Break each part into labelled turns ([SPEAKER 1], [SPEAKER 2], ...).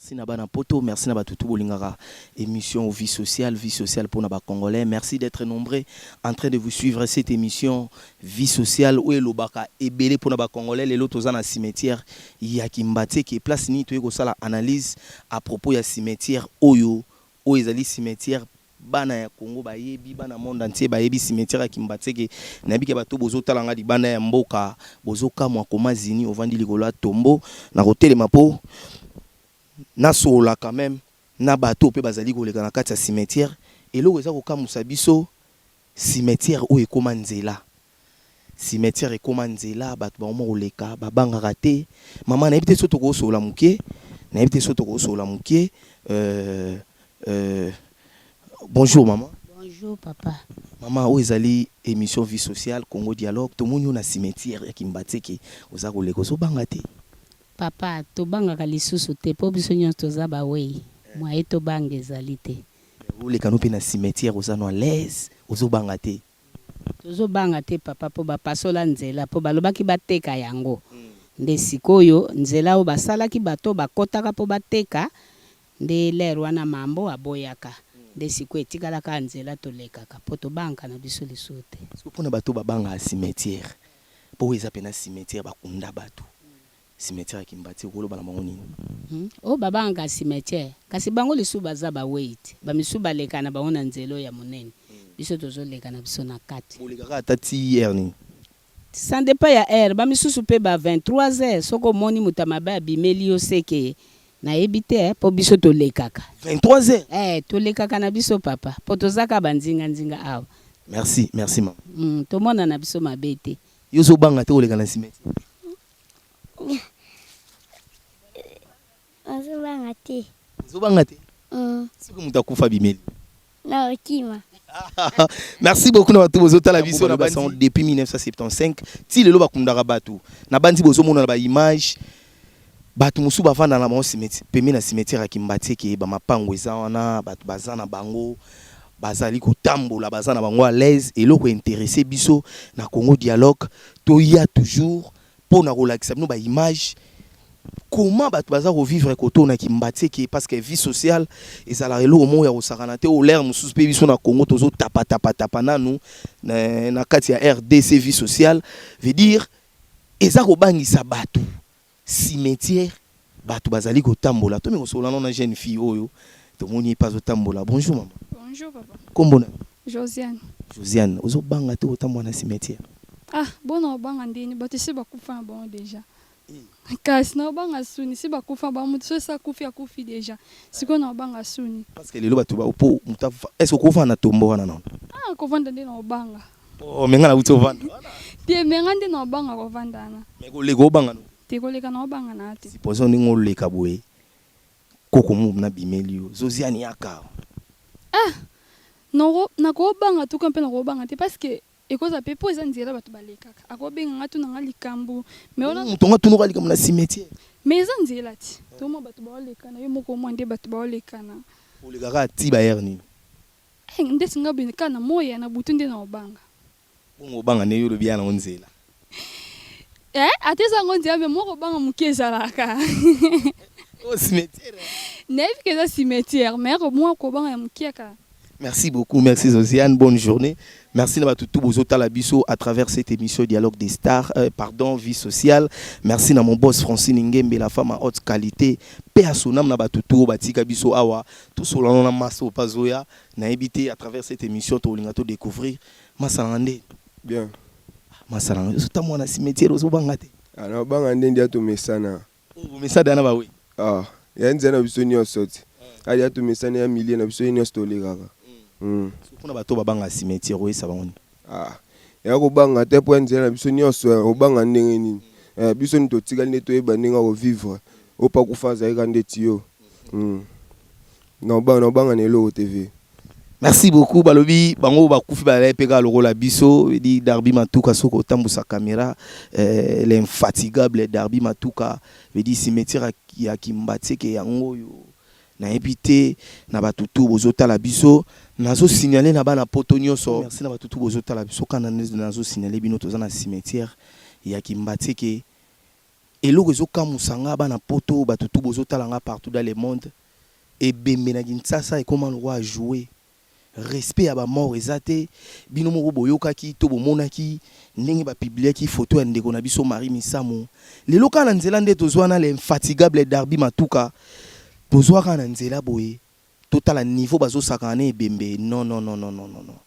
[SPEAKER 1] Merci Nabana Poto, merci Nabatutu Bolingara, émission Vie sociale pour Naba Congolais. Merci d'être nombreux en train de vous suivre cette émission Vie sociale où est l'Obaka et belé pour Naba Congolais. Les lots dans le cimetière, il y a Kimbate qui est place ni tu es analyse à propos du cimetière Oyo, où ils cimetière bana ya Congo bayebi bana monde entier bayebi cimetière ya Kimbate ke nabi ke bato bozo talanga di bana ya mboka bozo kamwa komazini ovandi likolo ya tombo na kotelema po na sola quand même na bateau pe bazali koleka na kati ya cimetière eloko eza kokamusa biso cimetière o ekoma nzela cimetière ekoma nzela bato ba koleka babangaka te mama na yebite soto ko sola muke na yebite soto ko sola muke bonjour maman.
[SPEAKER 2] Bonjour papa.
[SPEAKER 1] Maman o ezali émission Vie sociale Congo Dialogue to moni na cimetière ya Kimbate ke oza koleka so banga te.
[SPEAKER 2] Papa, to banga kalisusu te po biso nyonso toza bawei. Mwa to banga ezali te.
[SPEAKER 1] Ole kanope na cimetière oza no à l'aise, ozo banga te.
[SPEAKER 2] Tozo banga te papa po ba pasola nzela po balobaki bateka yango. Nde sikoyo nzela o basalaki bato bakotaka po bateka nde lero wana mambo aboyaka. Nde sikoyo etikalaka nzela tolekaka po to banga na biso lisusu te.
[SPEAKER 1] Sopona bato babanga na cimetière. Po eza pena cimetière bakunda bato. Cimetière Kimbate kolo bana bango nini
[SPEAKER 2] o babanga cimetière kasi bango lisu baza ba wait ba misu baleka na baona nzelo ya monene biso tozo leka na biso na kati
[SPEAKER 1] boleka ka tati erni
[SPEAKER 2] ça dépend ya air ba misusu pe ba 23h soko moni mutamaba ya bimeli yo seke na ebite po biso to lekaka
[SPEAKER 1] 23h
[SPEAKER 2] to lekaka na biso papa po tozaka banzinga nzinga awa
[SPEAKER 1] merci maman
[SPEAKER 2] to mona na biso mabete
[SPEAKER 1] yo zo banga te oleka na cimetière
[SPEAKER 3] Zobanga te.
[SPEAKER 1] Siko mutakufa bimeli.
[SPEAKER 3] Na okima.
[SPEAKER 1] Merci beaucoup na bato bozo tala biso na basan depuis 1975 ti lelo bakundaka bato na bandi bozo mona na ba image bato musu bavanda na mo cimetière pemi na cimetière ya Kimbate ke ba mapango eza wana bato bazana bango bazali kotambola bazana bango à l'aise eloko intéressé biso na Congo Dialogue to ya toujours pour na relaxer no ba image comment bato baza revivre koto na Kimbate ke parce que vie sociale ezala elo mo ya osakana te o l'air mususu pe biso na Congo tozo tapa nanu na kati ya RDC vie sociale veut dire eza ko bangisa bato cimetière bato bazali kotambola to me kosola na jeune fille oyo to moni pas otambola bonjour maman.
[SPEAKER 4] Bonjour papa.
[SPEAKER 1] Kombo na
[SPEAKER 4] Josiane
[SPEAKER 1] ozo banga te otambola na cimetière
[SPEAKER 4] bona obanga ndini bato si bakufa bon déjà kasi na obanga suni si bakufa ba mutu so sa kufi déjà siko na obanga suni
[SPEAKER 1] parce que lelo bato ba po est-ce que kufa na tombo wana non
[SPEAKER 4] kovanda ndi na obanga
[SPEAKER 1] menga na uto vanda
[SPEAKER 4] tie menga ndi na obanga kovanda na
[SPEAKER 1] meko lego obanga no
[SPEAKER 4] te koleka na obanga na te
[SPEAKER 1] supposons ni ngoleka boye koko mu na bimelio Josiane yaka
[SPEAKER 4] no na ko obanga tu kampe na ko obanga te parce que ekoza pepo eza nzela bato balekaka akobenga ngatu na likambo mais ona
[SPEAKER 1] mutonga tunuka likambo na cimetière
[SPEAKER 4] mais eza nzela ti to mo bato balekana yo moko mo nde bato balekana
[SPEAKER 1] olekaka ti ba erni
[SPEAKER 4] nde singa bina na moya na butu nde na obanga
[SPEAKER 1] bongo banga ne yo lobiana nzela
[SPEAKER 4] ateza ngonzi abe moko banga mukezalaka
[SPEAKER 1] cimetière
[SPEAKER 4] nevi keza cimetière mais moi ko banga ya mukiaka.
[SPEAKER 1] Merci beaucoup, merci Josiane, bonne journée. Merci à tout bozota la biso à travers cette émission Dialogue des Stars, Vie sociale. Merci à mon boss Francine Ngembe, la femme à haute qualité. Paix à son âme, tout batika biso awa, tout solano na maso pazoya, na évité à travers cette émission to lingato découvrir Masalande.
[SPEAKER 5] Bien.
[SPEAKER 1] Masalande, c'est moi na cimetière au bangate.
[SPEAKER 5] Alors bangande ndia to mesana.
[SPEAKER 1] Oh, mesada na ba oui.
[SPEAKER 5] Ya nzana biso nyo soti. Ali to mesana ya million na biso nyo stolegaka.
[SPEAKER 1] Kuna bato babanga cimetière oyo saboni
[SPEAKER 5] ya ko banga te po nzela biso nyonso o banga ndenge nini biso ni to tikali ne to yeba ndenge ko vivre o pa kufaza eka ndeti yo no banga ne lo TV.
[SPEAKER 1] Merci beaucoup balobi bango bakufi ba peka lokola biso di Darby Matuka soko tambusa caméra l'infatigable Darby Matuka veut dire cimetière ya Kimbate ke yango yo na épité na batutu bozota la biso nazo signaler na bana poto nyonso merci na batutu bozota la biso kana nazo signaler bino toza na cimetière ya Kimbate ke Et le réseau Kamusanga, bana poto, batutu bozo talanga partout dans le monde. Et Bemena Kinshasa et comment le roi jouer. Respect à ba mort ezate. Bino moko boyoka ki to bomonaki ndenge ba publier ki photo ya ndeko na biso Marie Misamo. Le local en Zélande tozwana l'infatigable Darby Matuka. Tozwaka na nzela boye. Total à niveau bazo sakane bembe. Non non non non non non non.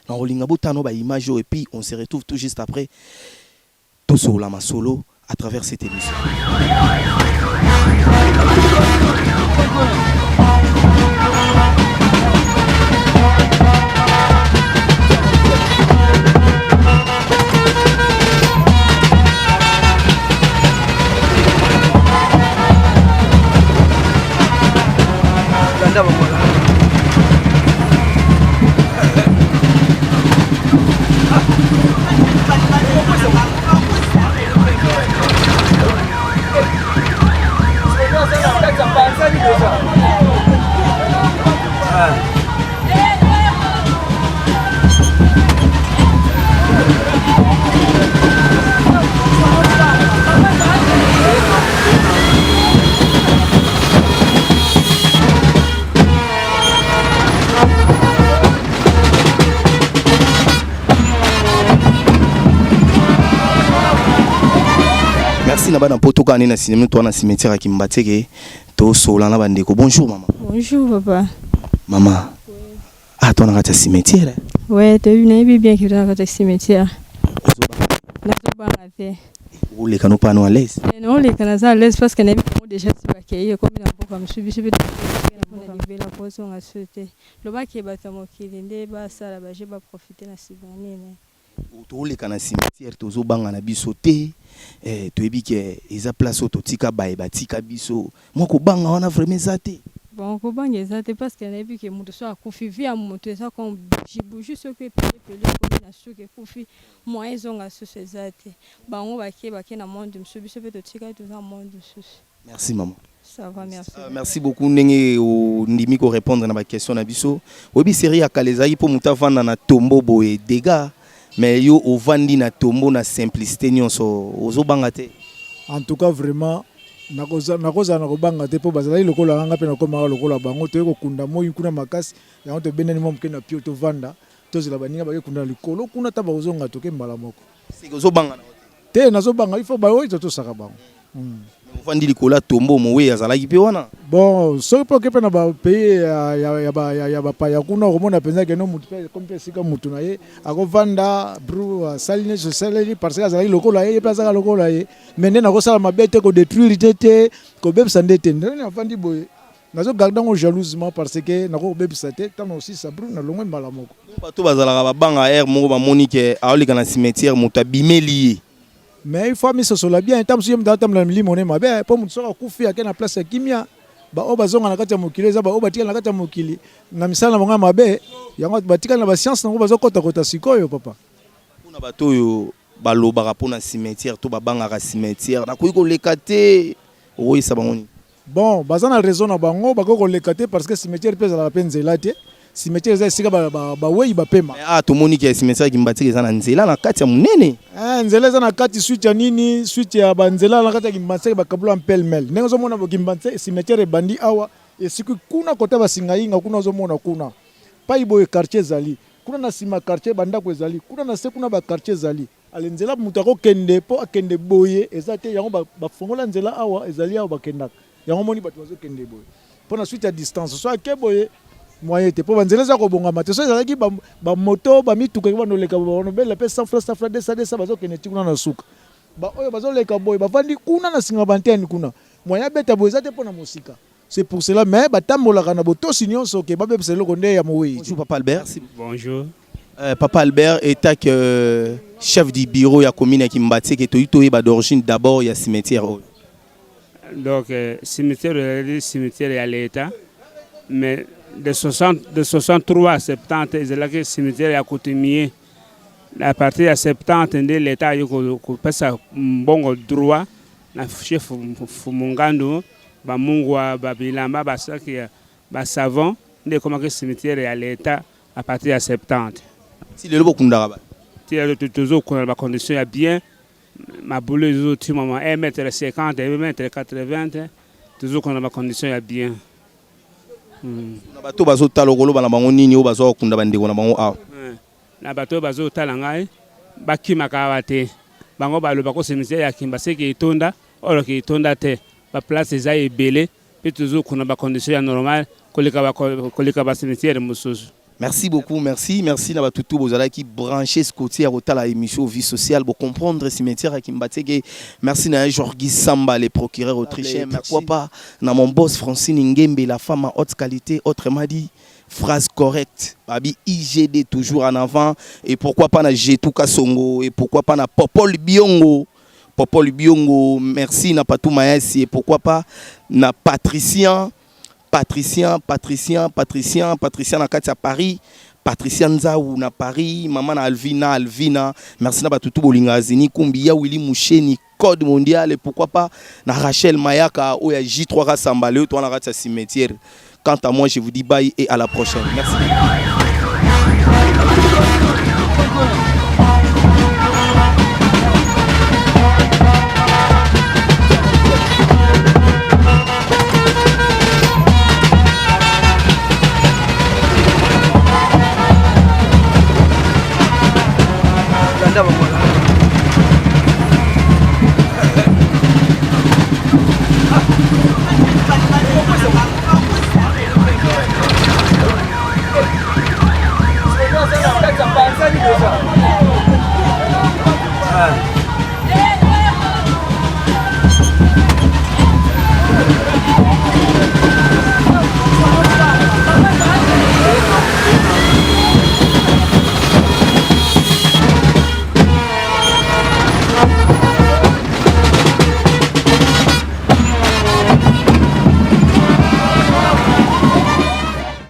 [SPEAKER 1] Na olinga botano ba image et puis on se retrouve tout juste après. Toso la masolo à travers cette émission. Merci na bana poto ka na cinéma toi na cimetière ki mbateke to sola na bandeko. Bonjour maman.
[SPEAKER 6] Bonjour papa.
[SPEAKER 1] Maman. Ah toi na ka cimetière.
[SPEAKER 6] Ouais, tu as vu bien que tu as ka cimetière. Na to ba ngate.
[SPEAKER 1] Vous les canaux pas à l'aise.
[SPEAKER 6] Non, les canaux à l'aise parce que na déjà si ba ke comme na po comme subi na lever la poisson à sauter. Le ba ki ba tamo kilinde ba sala ba je ba profiter na sibani ne.
[SPEAKER 1] Tous les canaux cimetière tozo banga na biso te. Tu ebi que eza place ototika bae batika biso. Moko banga wana vraiment zate.
[SPEAKER 6] Bon, ko banga zate parce que na ebi que muto so akufi via muto ça comme jibuju so que pelé comme na so que kufi moyen zonga so zate. Bango ba ke na monde msubi so pe totika to za monde so.
[SPEAKER 1] Merci maman.
[SPEAKER 6] Ça va, merci.
[SPEAKER 1] Merci beaucoup ndenge o ndimi ko répondre na ba question na biso. Obi série ya kalezai po muta vanda na tombo boye dégâts. Mais yo au vandi na tombo na simplicité nyonso ozo banga te.
[SPEAKER 7] En tout cas vraiment nakoza na ko banga te po bazali lokola nganga pe na ko maka lokola bango to ko kunda moyi kuna makasi yango to beneni mo mke na pio to vanda to zela baninga ba kunda likolo kuna taba ozonga to ke mbala moko.
[SPEAKER 1] C'est que ozo banga na
[SPEAKER 7] te nazo banga il faut ba oyi to saka bango.
[SPEAKER 1] Vandi likola tombo mowe azalaki pe wana.
[SPEAKER 7] Bon so po ke pe na ba pays ya ba pa ya kuna ko mona penza ke no mutu pe comme pe sika mutu na ye ako vanda bru saline so saleli parce que azali lokola ye pe azaka lokola ye mende na ko sala mabete ko détruire tete ko bebsa ndete na vandi boye nazo garder ngo jalousement parce que na ko bebsa tete tano aussi ça bru na longwe mbala moko.
[SPEAKER 1] Bato bazalaka ba banga air moko ba monique aolika na cimetière mutu abimeli.
[SPEAKER 7] Mais il faut mis ce la bien tant que dans tam la limone mabe pour mutu so kufi ake na place ya kimia ba o bazonga na kati ya mokili za ba o batika na kati ya mokili na misala monga mabe yango batika na ba science na bazo kota sikoyo papa
[SPEAKER 1] kuna bato yo balobaka pona cimetière to babanga cimetière na koyi ko lekate oyi sabangoni
[SPEAKER 7] bon bazana raison na bango bakoko lekate parce que cimetière pesa la penzela te cimetière za sika ba weyi ba pema
[SPEAKER 1] to moni ke cimetière ki mbatiki za na nzela na kati ya munene
[SPEAKER 7] nzela za na kati suite ya nini suite ya banzela na kati ya kimbanse ba kabula pelmel nengo zo mona kimbanse cimetière bandi awa et siku kuna kota basinga inga kuna zo mona kuna pa iboye quartier zali kuna na sima quartier banda ko zali kuna na se kuna ba quartier zali alenzela mutu ko kende po akende boye ezate yango ba fongola nzela awa ezali awa bakendaka yango moni bato bazo kende boye po na suite ya distance so ke boye moyen te po banzela za ko bonga mate so ezalaki ba moto ba mituka ki banoleka ba bela pe 100 francs 100 francs 200 bazo kende tikuna na suka ba oyo bazo leka boye bavandi kuna na singa bantene kuna moyen beta boye ezate po na musika. C'est pour cela mais batambolaka na boto sinyo so ke babe pselo konde ya moyi.
[SPEAKER 1] Bonjour Papa Albert.
[SPEAKER 8] Bonjour.
[SPEAKER 1] Papa Albert est que chef du bureau ya commune qui Mbati qui toyitoye ba d'origine d'abord ya cimetière.
[SPEAKER 8] Donc cimetière à l'état mais de 63 à 70 c'est là que cimetière à côté mié à partir de 70 l'état il ko pesa bongo droit na chef Fumungando ba mungwa ba bilamba ba saki ba savant de comment que cimetière à l'état à partir de 70
[SPEAKER 1] si le lobo kundara ba
[SPEAKER 8] ti le toujours qu'on ba condition ya bien ma boule toujours tu maman 1m50 1m80 toujours qu'on a ma condition ya bien.
[SPEAKER 1] Na bato bazo talo kolo bana bango nini o bazo kunda bandeko na bango a.
[SPEAKER 8] Na bato bazo tala ngai bakima kawate bango baloba ko cimetière ya Kimba seki itonda olo ki itonda te ba place za ebele pe toujours qu'on a ma condition ya normal koleka ba cimetière mususu.
[SPEAKER 1] Merci beaucoup, merci na batutu bozala qui branché ce côté à la émission vie sociale pour comprendre cimetière qui mbatege. Merci na Jorgi Samba les procureurs autrichiens. Pourquoi pas na mon boss Francine Ngembe la femme à haute qualité, autrement dit phrase correcte. Babi IGD toujours en avant et pourquoi pas na Jetuka Songo et pourquoi pas na Popol Biongo. Popol Biongo, merci na Patou Mayasi et pourquoi pas na Patricien na kati à Paris, Patricien Nzaou na Paris, maman Alvina, merci na batutu bolinga zini Kumbia Willy Moucheni code mondial et pourquoi pas na Rachel Mayaka ou ya J3 Rassembalé toi na kati à cimetière. Quant à moi je vous dis bye et à la prochaine. Merci.